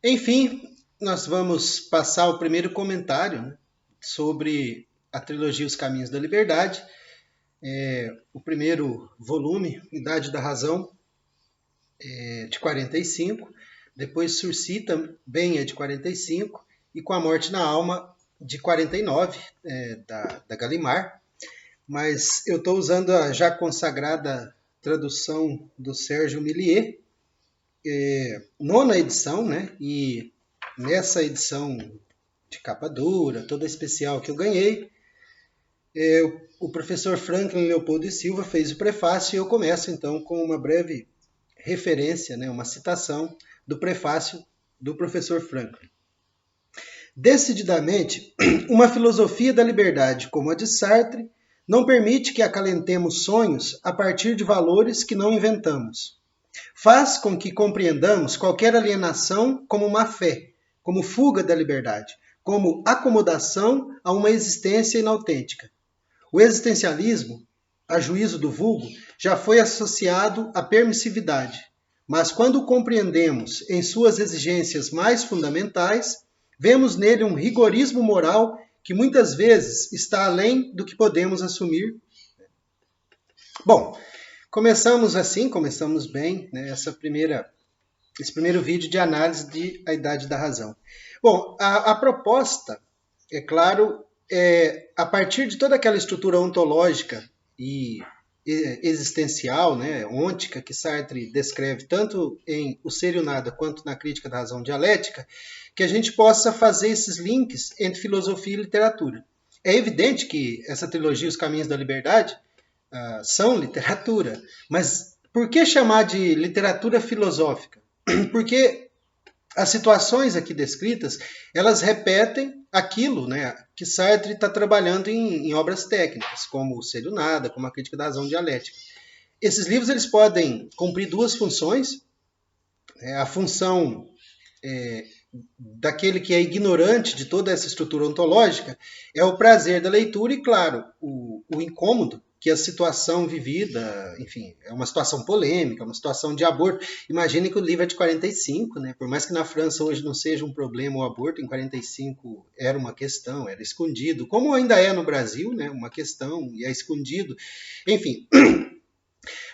Enfim, nós vamos passar o primeiro comentário, né, sobre a trilogia Os Caminhos da Liberdade, o primeiro volume, Idade da Razão, de 45, depois Sursi também é de 45, e Com a Morte na Alma, de 49, da Gallimard. Mas eu estou usando a já consagrada tradução do Sérgio Millier, nona edição, né? E nessa edição de capa dura, toda especial que eu ganhei, o professor Franklin Leopoldo e Silva fez o prefácio e eu começo então com uma breve referência, né, uma citação do prefácio do professor Franklin. Decididamente, uma filosofia da liberdade como a de Sartre não permite que acalentemos sonhos a partir de valores que não inventamos. Faz com que compreendamos qualquer alienação como má fé, como fuga da liberdade, como acomodação a uma existência inautêntica. O existencialismo, a juízo do vulgo, já foi associado à permissividade, mas quando o compreendemos em suas exigências mais fundamentais, vemos nele um rigorismo moral que muitas vezes está além do que podemos assumir. Bom, começamos bem, né, esse primeiro vídeo de análise de A Idade da Razão. Bom, a proposta, é claro, a partir de toda aquela estrutura ontológica e existencial, né, ôntica, que Sartre descreve tanto em O Ser e o Nada quanto na Crítica da Razão Dialética, que a gente possa fazer esses links entre filosofia e literatura. É evidente que essa trilogia, Os Caminhos da Liberdade, são literatura, mas por que chamar de literatura filosófica? Porque as situações aqui descritas, elas repetem aquilo, né, que Sartre está trabalhando em obras técnicas, como O Ser e o Nada, como a Crítica da Razão Dialética. Esses livros eles podem cumprir duas funções. A função daquele que é ignorante de toda essa estrutura ontológica é o prazer da leitura e, claro, o incômodo que a situação vivida, enfim, é uma situação polêmica, uma situação de aborto. Imagine que o livro é de 45, né? Por mais que na França hoje não seja um problema o aborto, em 45 era uma questão, era escondido, como ainda é no Brasil, né? Uma questão e é escondido. Enfim,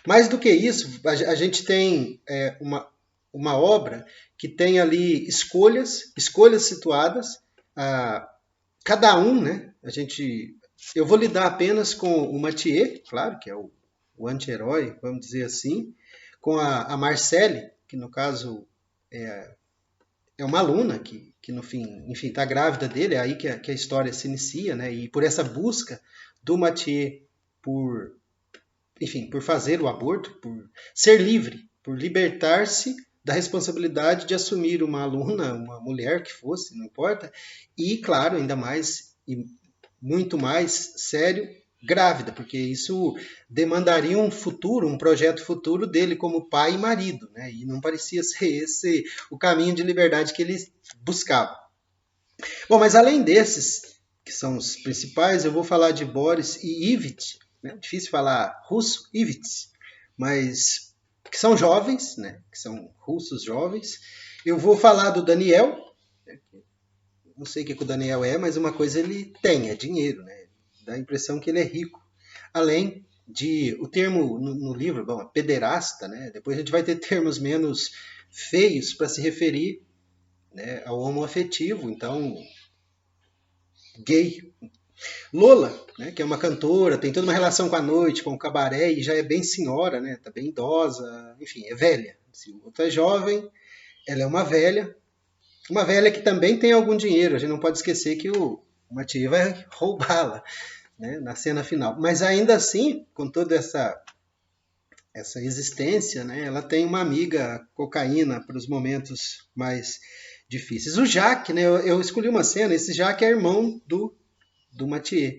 mais do que isso, a gente tem uma obra que tem ali escolhas situadas, cada um, né? Eu vou lidar apenas com o Mathieu, claro, que é o anti-herói, vamos dizer assim, com a Marcelle, que no caso é uma aluna que no fim, enfim, está grávida dele, é aí que a história se inicia, né? E por essa busca do Mathieu por fazer o aborto, por ser livre, por libertar-se da responsabilidade de assumir uma aluna, uma mulher que fosse, não importa, e claro, ainda mais e muito mais sério, grávida, porque isso demandaria um futuro, um projeto futuro dele como pai e marido, né? E não parecia ser esse o caminho de liberdade que ele buscava. Bom, mas além desses, que são os principais, eu vou falar de Boris e Ivit, né? Difícil falar russo, Ivit, mas que são jovens, né? Que são russos jovens. Eu vou falar do Daniel, né? Não sei o que o Daniel é, mas uma coisa ele tem, é dinheiro, né? Dá a impressão que ele é rico. Além de, o termo no livro, bom, pederasta, né? Depois a gente vai ter termos menos feios para se referir, né, ao homoafetivo, então, gay. Lola, né, que é uma cantora, tem toda uma relação com a noite, com o cabaré, e já é bem senhora, né? Tá bem idosa, enfim, é velha. Se o outro é jovem, ela é uma velha que também tem algum dinheiro. A gente não pode esquecer que o Mathieu vai roubá-la, né, na cena final. Mas ainda assim, com toda essa existência, né, ela tem uma amiga cocaína para os momentos mais difíceis. O Jacques, né, eu escolhi uma cena, esse Jacques é irmão do Mathieu.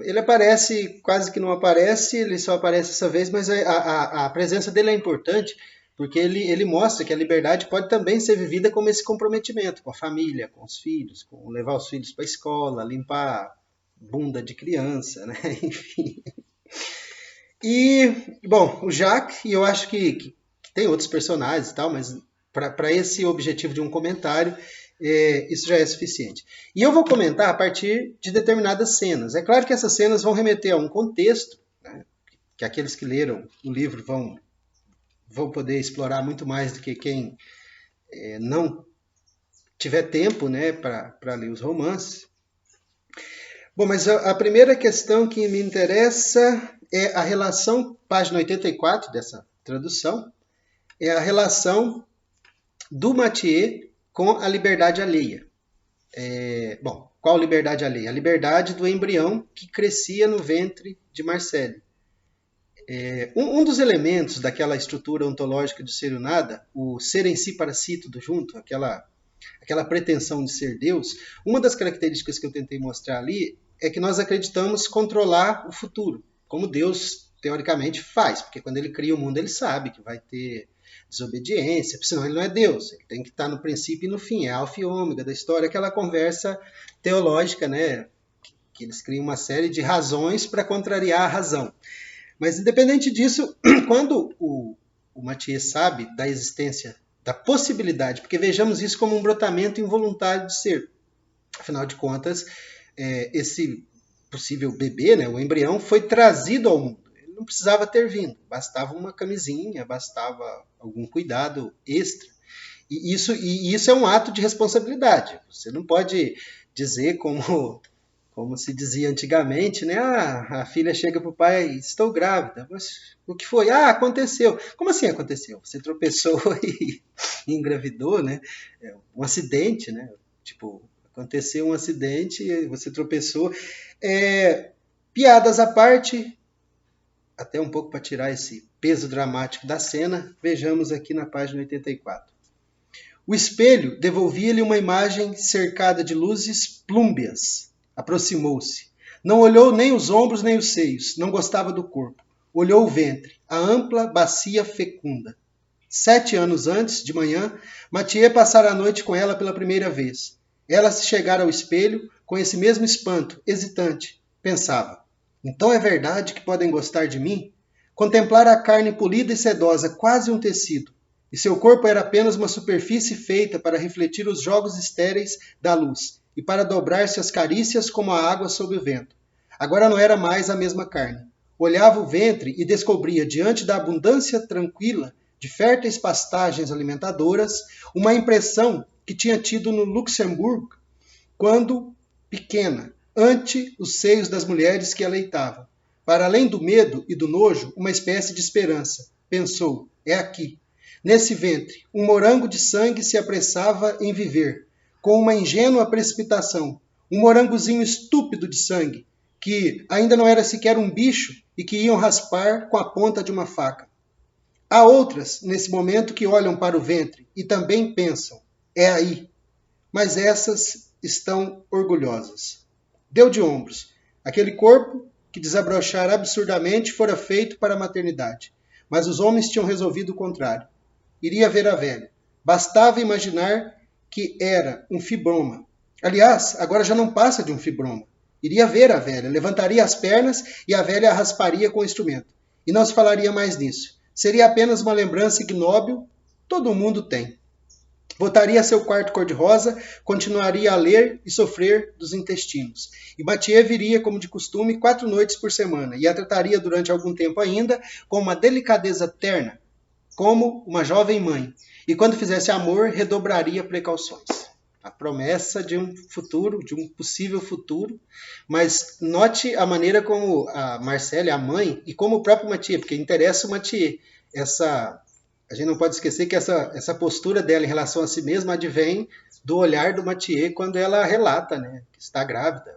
Ele aparece, quase que não aparece, ele só aparece essa vez, mas a presença dele é importante, porque ele mostra que a liberdade pode também ser vivida como esse comprometimento com a família, com os filhos, com levar os filhos para a escola, limpar bunda de criança, né? Enfim. E, bom, o Jacques, e eu acho que tem outros personagens e tal, mas Para esse objetivo de um comentário, isso já é suficiente. E eu vou comentar a partir de determinadas cenas. É claro que essas cenas vão remeter a um contexto, né, que aqueles que leram o livro vão poder explorar muito mais do que quem não tiver tempo, né, para ler os romances. Bom, mas a primeira questão que me interessa é a relação, página 84 dessa tradução, é a relação do Mathieu com a liberdade alheia. Bom, qual liberdade alheia? A liberdade do embrião que crescia no ventre de Marcelle. Um dos elementos daquela estrutura ontológica do ser e o nada, o ser em si para si tudo junto, aquela pretensão de ser Deus, uma das características que eu tentei mostrar ali é que nós acreditamos controlar o futuro, como Deus teoricamente faz, porque quando ele cria o mundo ele sabe que vai ter desobediência, senão ele não é Deus, ele tem que estar no princípio e no fim, é alfa e ômega da história, aquela conversa teológica, né, que eles criam uma série de razões para contrariar a razão. Mas independente disso, quando o Mathieu sabe da existência, da possibilidade, porque vejamos isso como um brotamento involuntário de ser, afinal de contas, esse possível bebê, né, o embrião, foi trazido ao mundo. Ele não precisava ter vindo, bastava uma camisinha, bastava algum cuidado extra. E isso é um ato de responsabilidade. Você não pode dizer como se dizia antigamente, né? A filha chega para o pai, estou grávida. Mas o que foi? Aconteceu. Como assim aconteceu? Você tropeçou e engravidou, né? Um acidente, né? Tipo, aconteceu um acidente, você tropeçou. Piadas à parte, até um pouco para tirar esse peso dramático da cena, vejamos aqui na página 84. O espelho devolvia-lhe uma imagem cercada de luzes plúmbeas. Aproximou-se. Não olhou nem os ombros nem os seios, não gostava do corpo. Olhou o ventre, a ampla bacia fecunda. 7 anos antes, de manhã, Mathieu passara a noite com ela pela primeira vez. Ela se chegara ao espelho com esse mesmo espanto, hesitante. Pensava, então é verdade que podem gostar de mim? Contemplara a carne polida e sedosa, quase um tecido. E seu corpo era apenas uma superfície feita para refletir os jogos estéreis da luz e para dobrar-se as carícias como a água sob o vento. Agora não era mais a mesma carne. Olhava o ventre e descobria, diante da abundância tranquila de férteis pastagens alimentadoras, uma impressão que tinha tido no Luxemburgo quando pequena, ante os seios das mulheres que a leitavam. Para além do medo e do nojo, uma espécie de esperança. Pensou, é aqui. Nesse ventre, um morango de sangue se apressava em viver, com uma ingênua precipitação, um morangozinho estúpido de sangue, que ainda não era sequer um bicho e que iam raspar com a ponta de uma faca. Há outras, nesse momento, que olham para o ventre e também pensam, é aí. Mas essas estão orgulhosas. Deu de ombros. Aquele corpo, que desabrochar absurdamente, fora feito para a maternidade. Mas os homens tinham resolvido o contrário. Iria ver a velha. Bastava imaginar que era um fibroma. Aliás, agora já não passa de um fibroma. Iria ver a velha, levantaria as pernas e a velha a rasparia com o instrumento. E não se falaria mais nisso. Seria apenas uma lembrança ignóbil. Todo mundo tem. Voltaria a seu quarto cor-de-rosa, continuaria a ler e sofrer dos intestinos. E Mathieu viria, como de costume, 4 noites por semana, e a trataria durante algum tempo ainda com uma delicadeza terna, como uma jovem mãe, e quando fizesse amor, redobraria precauções. A promessa de um futuro, de um possível futuro, mas note a maneira como a Marcelle, a mãe, e como o próprio Mathieu, porque interessa o Mathieu, a gente não pode esquecer que essa postura dela em relação a si mesma advém do olhar do Mathieu quando ela relata, né, que está grávida.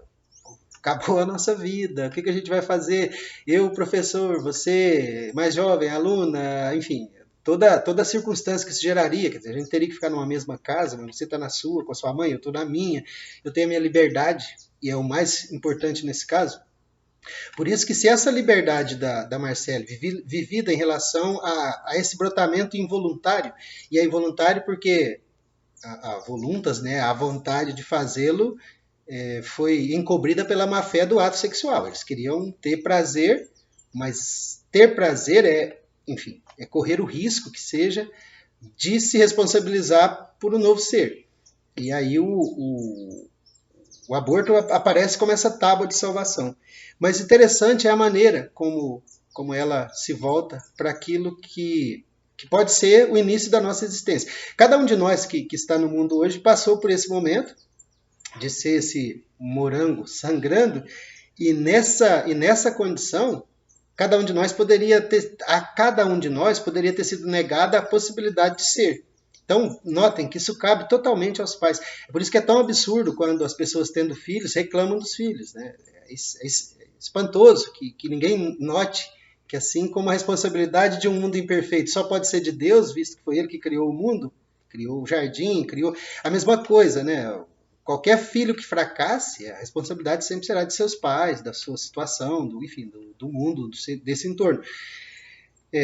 Acabou a nossa vida, o que a gente vai fazer? Eu, professor, você, mais jovem, aluna, enfim, toda a circunstância que isso geraria, quer dizer, a gente teria que ficar numa mesma casa, mas você está na sua, com a sua mãe, eu estou na minha, eu tenho a minha liberdade, e é o mais importante nesse caso. Por isso que se essa liberdade da Marcelle, vivida em relação a esse brotamento involuntário, e é involuntário porque a voluntas, né, a vontade de fazê-lo, foi encobrida pela má-fé do ato sexual. Eles queriam ter prazer, mas ter prazer enfim, é correr o risco que seja de se responsabilizar por um novo ser. E aí o aborto aparece como essa tábua de salvação. Mas interessante é a maneira como ela se volta para aquilo que pode ser o início da nossa existência. Cada um de nós que está no mundo hoje passou por esse momento de ser esse morango sangrando, e nessa condição, a cada um de nós poderia ter sido negada a possibilidade de ser. Então, notem que isso cabe totalmente aos pais. É por isso que é tão absurdo quando as pessoas tendo filhos reclamam dos filhos. Né? É espantoso que ninguém note que assim como a responsabilidade de um mundo imperfeito só pode ser de Deus, visto que foi Ele que criou o mundo, criou o jardim, criou a mesma coisa, né? Qualquer filho que fracasse, a responsabilidade sempre será de seus pais, da sua situação, enfim, do mundo, desse entorno.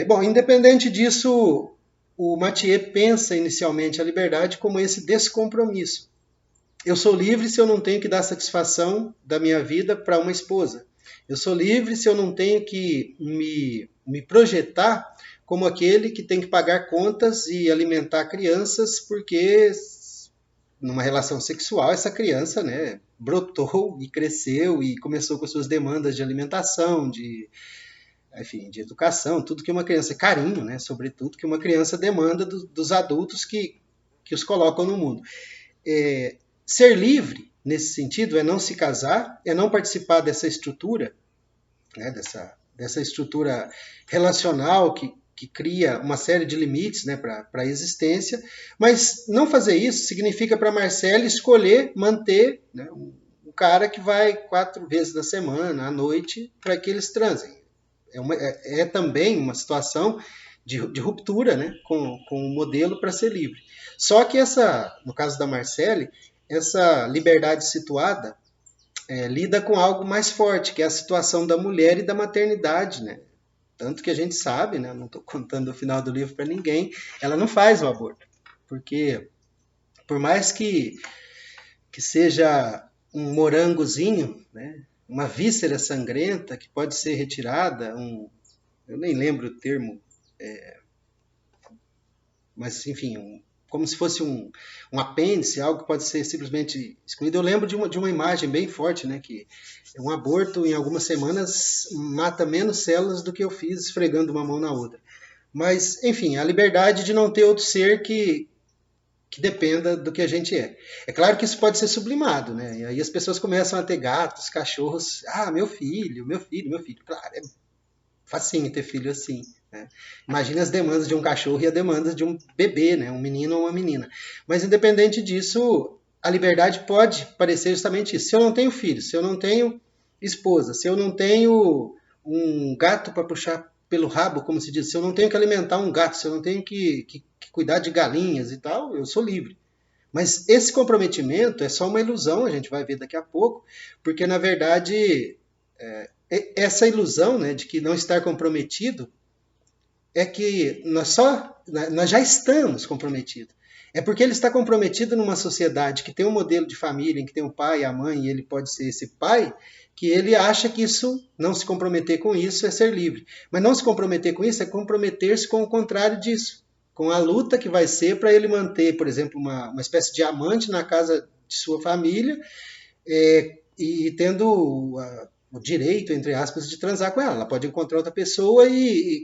Bom, independente disso, o Mathieu pensa inicialmente a liberdade como esse descompromisso. Eu sou livre se eu não tenho que dar satisfação da minha vida para uma esposa. Eu sou livre se eu não tenho que me projetar como aquele que tem que pagar contas e alimentar crianças, porque numa relação sexual essa criança, né, brotou e cresceu e começou com suas demandas de alimentação, enfim, de educação, tudo que uma criança, carinho, né, sobretudo, que uma criança demanda dos adultos que os colocam no mundo. Ser livre, nesse sentido, é não se casar, é não participar dessa estrutura, né, dessa estrutura relacional que cria uma série de limites, né, para a existência, mas não fazer isso significa para Marcele escolher manter, né, um cara que vai 4 vezes na semana, à noite, para que eles transem. É também uma situação de ruptura, né, com o modelo para ser livre. Só que no caso da Marcele, essa liberdade situada lida com algo mais forte, que é a situação da mulher e da maternidade, né? Tanto que a gente sabe, né? Não estou contando o final do livro para ninguém, ela não faz o aborto, porque por mais que seja um morangozinho, né? Uma víscera sangrenta que pode ser retirada, eu nem lembro o termo, mas enfim, como se fosse um apêndice, algo que pode ser simplesmente excluído. Eu lembro de uma imagem bem forte, né, que um aborto em algumas semanas mata menos células do que eu fiz esfregando uma mão na outra. Mas, enfim, a liberdade de não ter outro ser que dependa do que a gente é. É claro que isso pode ser sublimado, né? E aí as pessoas começam a ter gatos, cachorros. Ah, meu filho, meu filho, meu filho. Claro, é facinho ter filho assim. Né? Imagina as demandas de um cachorro e as demandas de um bebê, né? Um menino ou uma menina. Mas independente disso, a liberdade pode parecer justamente isso. Se eu não tenho filho, se eu não tenho esposa, se eu não tenho um gato para puxar pelo rabo, como se diz, se eu não tenho que alimentar um gato, se eu não tenho que cuidar de galinhas e tal, eu sou livre. Mas esse comprometimento é só uma ilusão, a gente vai ver daqui a pouco, porque na verdade essa ilusão, né, de que não estar comprometido é que nós já estamos comprometidos. É porque ele está comprometido numa sociedade que tem um modelo de família, em que tem o pai e a mãe, e ele pode ser esse pai, que ele acha que isso, não se comprometer com isso, é ser livre. Mas não se comprometer com isso é comprometer-se com o contrário disso, com a luta que vai ser para ele manter, por exemplo, uma espécie de amante na casa de sua família, e tendo o direito, entre aspas, de transar com ela. Ela pode encontrar outra pessoa e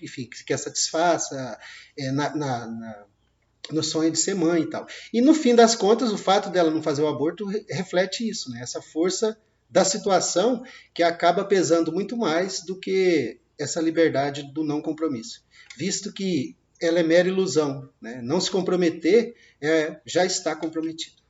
enfim, que quer satisfaça no sonho de ser mãe e tal. E no fim das contas, o fato dela não fazer o aborto reflete isso, né? Essa força da situação que acaba pesando muito mais do que essa liberdade do não compromisso, visto que ela é mera ilusão, né? Não se comprometer já está comprometido.